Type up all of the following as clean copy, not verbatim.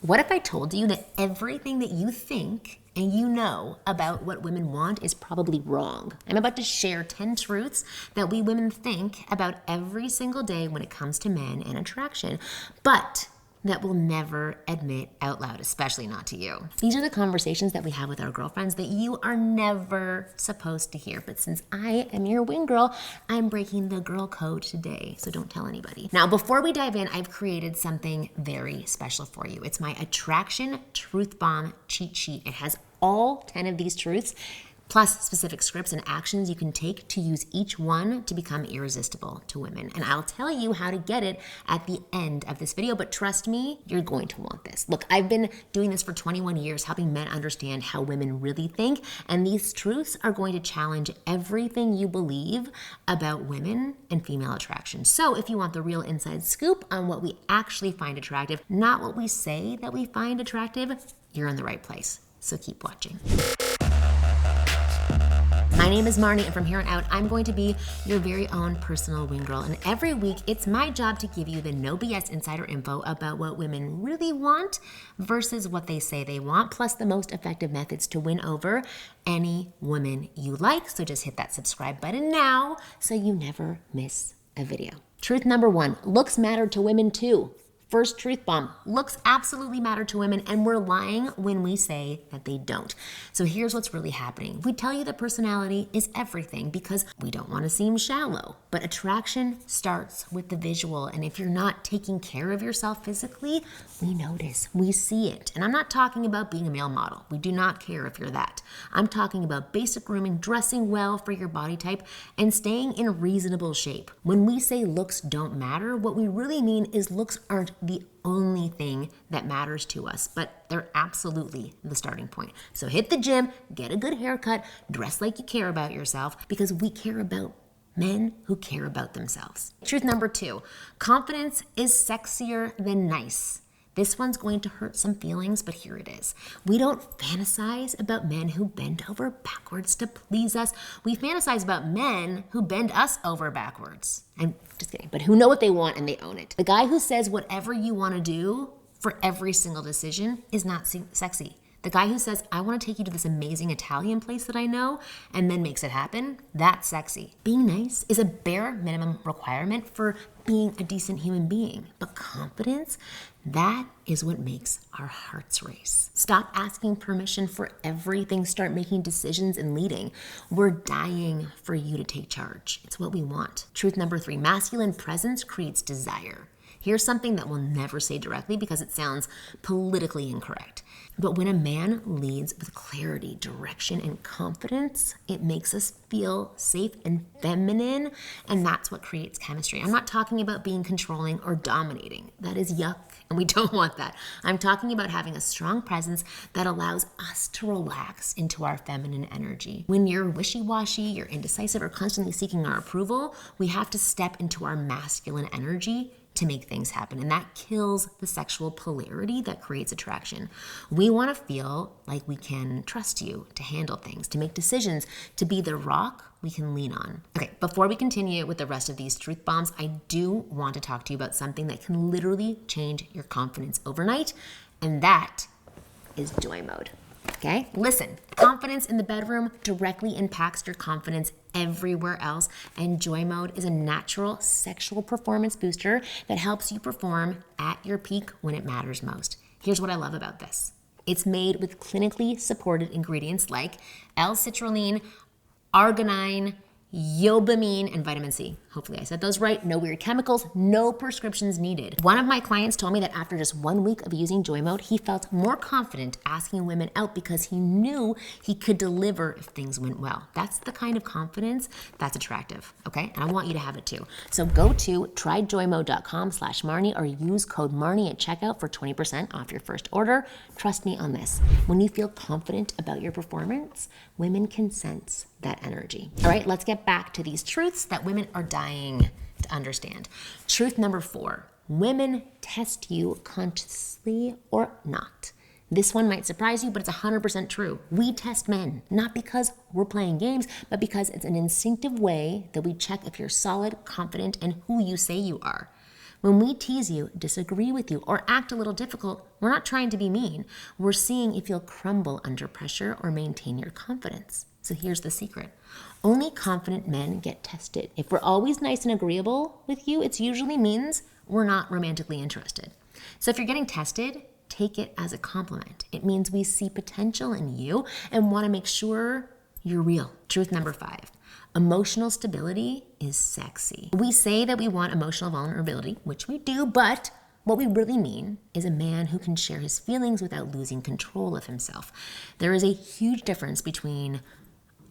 What if I told you that everything that you think and you know about what women want is probably wrong? I'm about to share 10 truths that we women think about every single day when it comes to men and attraction, but that we'll never admit out loud, especially not to you. These are the conversations that we have with our girlfriends that you are never supposed to hear. But since I am your wing girl, I'm breaking the girl code today, so don't tell anybody. Now, before we dive in, I've created something very special for you. It's my Attraction Truth Bomb cheat sheet. It has all 10 of these truths, plus specific scripts and actions you can take to use each one to become irresistible to women. And I'll tell you how to get it at the end of this video, but trust me, you're going to want this. Look, I've been doing this for 21 years, helping men understand how women really think, and these truths are going to challenge everything you believe about women and female attraction. So if you want the real inside scoop on what we actually find attractive, not what we say that we find attractive, you're in the right place. So keep watching. My name is Marni, and from here on out, I'm going to be your very own personal wing girl. And every week, it's my job to give you the no BS insider info about what women really want versus what they say they want, plus the most effective methods to win over any woman you like. So just hit that subscribe button now so you never miss a video. Truth number 1, looks matter to women too. First truth bomb, looks absolutely matter to women, and we're lying when we say that they don't. So here's what's really happening. We tell you that personality is everything because we don't want to seem shallow, but attraction starts with the visual, and if you're not taking care of yourself physically, we notice, we see it. And I'm not talking about being a male model. We do not care if you're that. I'm talking about basic grooming, dressing well for your body type, and staying in reasonable shape. When we say looks don't matter, what we really mean is looks aren't the only thing that matters to us, but they're absolutely the starting point. So hit the gym, get a good haircut, dress like you care about yourself, because we care about men who care about themselves. Truth number 2, confidence is sexier than nice. This one's going to hurt some feelings, but here it is. We don't fantasize about men who bend over backwards to please us. We fantasize about men who bend us over backwards. I'm just kidding, but who know what they want and they own it. The guy who says whatever you want to do for every single decision is not sexy. The guy who says, I want to take you to this amazing Italian place that I know, and then makes it happen, that's sexy. Being nice is a bare minimum requirement for being a decent human being. But confidence, that is what makes our hearts race. Stop asking permission for everything. Start making decisions and leading. We're dying for you to take charge. It's what we want. Truth number 3, masculine presence creates desire. Here's something that we'll never say directly because it sounds politically incorrect. But when a man leads with clarity, direction, and confidence, it makes us feel safe and feminine, and that's what creates chemistry. I'm not talking about being controlling or dominating. That is yuck, and we don't want that. I'm talking about having a strong presence that allows us to relax into our feminine energy. When you're wishy-washy, you're indecisive, or constantly seeking our approval, we have to step into our masculine energy to make things happen. And that kills the sexual polarity that creates attraction. We want to feel like we can trust you to handle things, to make decisions, to be the rock we can lean on. Okay, before we continue with the rest of these truth bombs, I do want to talk to you about something that can literally change your confidence overnight, and that is joy mode. Okay, listen, confidence in the bedroom directly impacts your confidence everywhere else, and joy mode is a natural sexual performance booster that helps you perform at your peak when it matters most. Here's what I love about this. It's made with clinically supported ingredients like L-citrulline, arginine, yobamine, and vitamin C. Hopefully I said those right. No weird chemicals, no prescriptions needed. One of my clients told me that after just 1 week of using joy mode, he felt more confident asking women out because he knew he could deliver if things went well. That's the kind of confidence that's attractive, okay? And I want you to have it too. So go to tryjoymode.com/Marni or use code Marni at checkout for 20% off your first order. Trust me on this. When you feel confident about your performance, women can sense that energy. All right, let's get back to these truths that women are dying to understand. Truth number 4, women test you consciously or not. This one might surprise you, but it's 100% true. We test men, not because we're playing games, but because it's an instinctive way that we check if you're solid, confident, and who you say you are. When we tease you, disagree with you, or act a little difficult, we're not trying to be mean. We're seeing if you'll crumble under pressure or maintain your confidence. So here's the secret. Only confident men get tested. If we're always nice and agreeable with you, it usually means we're not romantically interested. So if you're getting tested, take it as a compliment. It means we see potential in you and want to make sure you're real. Truth number 5. Emotional stability is sexy. We say that we want emotional vulnerability, which we do, but what we really mean is a man who can share his feelings without losing control of himself. There is a huge difference between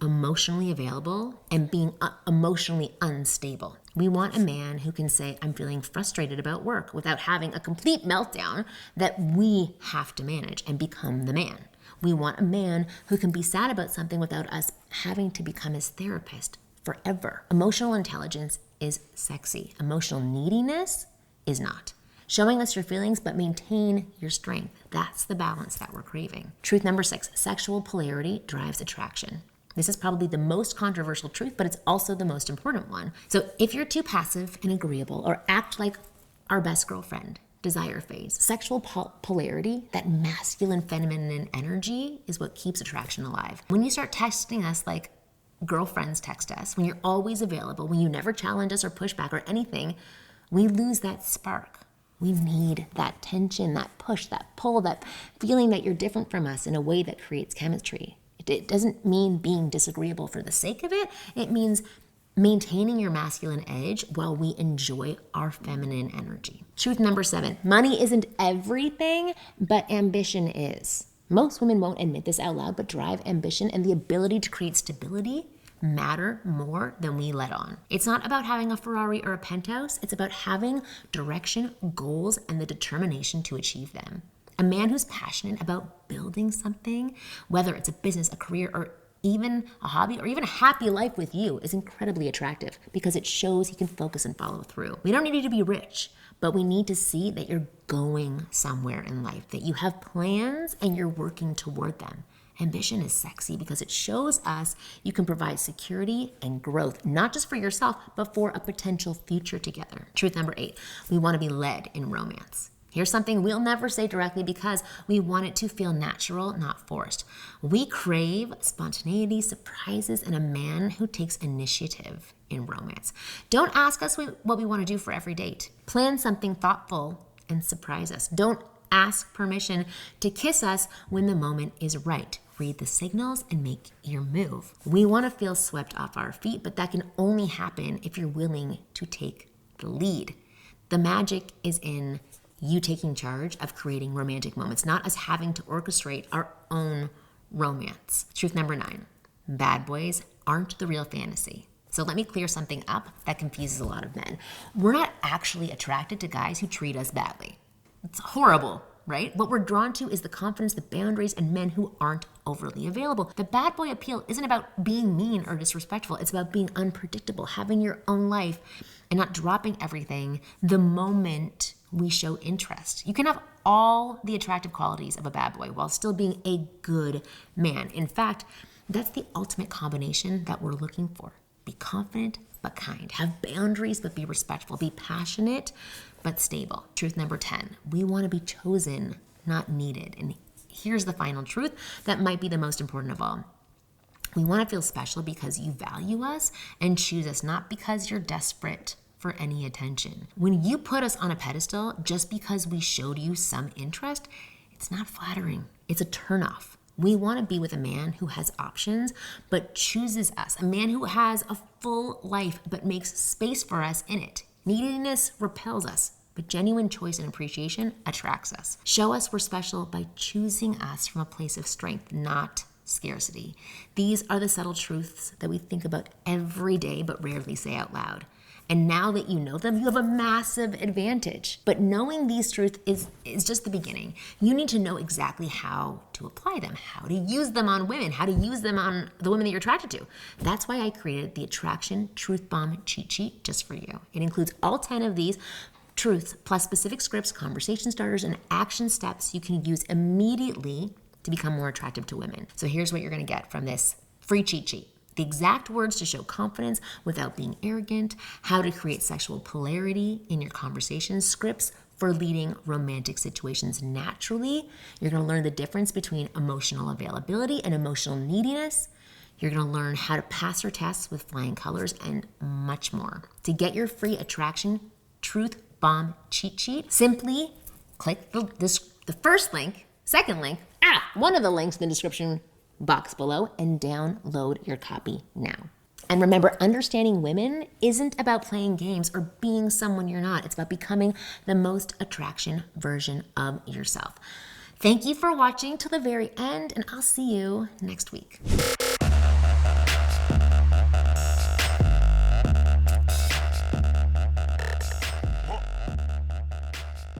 emotionally available and being emotionally unstable. We want a man who can say, I'm feeling frustrated about work without having a complete meltdown that we have to manage and become the man. We want a man who can be sad about something without us having to become his therapist forever. Emotional intelligence is sexy. Emotional neediness is not. Showing us your feelings, but maintain your strength. That's the balance that we're craving. Truth number 6, sexual polarity drives attraction. This is probably the most controversial truth, but it's also the most important one. So if you're too passive and agreeable or act like our best girlfriend, desire phase, sexual polarity, that masculine feminine energy is what keeps attraction alive. When you start texting us like girlfriends text us, when you're always available, when you never challenge us or push back or anything, we lose that spark. We need that tension, that push, that pull, that feeling that you're different from us in a way that creates chemistry. It doesn't mean being disagreeable for the sake of it. It means maintaining your masculine edge while we enjoy our feminine energy. Truth number 7, money isn't everything, but ambition is. Most women won't admit this out loud, but drive, ambition, and the ability to create stability matter more than we let on. It's not about having a Ferrari or a penthouse. It's about having direction, goals, and the determination to achieve them. A man who's passionate about building something, whether it's a business, a career, or even a hobby, or even a happy life with you, is incredibly attractive because it shows he can focus and follow through. We don't need you to be rich, but we need to see that you're going somewhere in life, that you have plans and you're working toward them. Ambition is sexy because it shows us you can provide security and growth, not just for yourself, but for a potential future together. Truth number 8, we want to be led in romance. Here's something we'll never say directly because we want it to feel natural, not forced. We crave spontaneity, surprises, and a man who takes initiative in romance. Don't ask us what we want to do for every date. Plan something thoughtful and surprise us. Don't ask permission to kiss us when the moment is right. Read the signals and make your move. We want to feel swept off our feet, but that can only happen if you're willing to take the lead. The magic is in you taking charge of creating romantic moments, not us having to orchestrate our own romance. Truth number 9, bad boys aren't the real fantasy. So let me clear something up that confuses a lot of men. We're not actually attracted to guys who treat us badly. It's horrible, right? What we're drawn to is the confidence, the boundaries, and men who aren't overly available. The bad boy appeal isn't about being mean or disrespectful. It's about being unpredictable, having your own life, and not dropping everything the moment we show interest. You can have all the attractive qualities of a bad boy while still being a good man. In fact, that's the ultimate combination that we're looking for. Be confident but kind. Have boundaries but be respectful. Be passionate but stable. Truth number 10, we want to be chosen, not needed. And here's the final truth that might be the most important of all. We want to feel special because you value us and choose us, not because you're desperate for any attention. When you put us on a pedestal just because we showed you some interest, it's not flattering. It's a turnoff. We want to be with a man who has options but chooses us, a man who has a full life but makes space for us in it. Neediness repels us, but genuine choice and appreciation attracts us. Show us we're special by choosing us from a place of strength, not scarcity. These are the subtle truths that we think about every day but rarely say out loud. And now that you know them, you have a massive advantage. But knowing these truths is just the beginning. You need to know exactly how to apply them, how to use them on women, how to use them on the women that you're attracted to. That's why I created the Attraction Truth Bomb Cheat Sheet just for you. It includes all 10 of these truths, plus specific scripts, conversation starters, and action steps you can use immediately to become more attractive to women. So here's what you're going to get from this free cheat sheet. the exact words to show confidence without being arrogant, how to create sexual polarity in your conversations, scripts for leading romantic situations naturally. You're going to learn the difference between emotional availability and emotional neediness. You're going to learn how to pass your tests with flying colors and much more. To get your free attraction truth bomb cheat sheet, simply click the first link, second link, one of the links in the description box below and download your copy now. And remember, understanding women isn't about playing games or being someone you're not. It's about becoming the most attraction version of yourself. Thank you for watching till the very end, and I'll see you next week.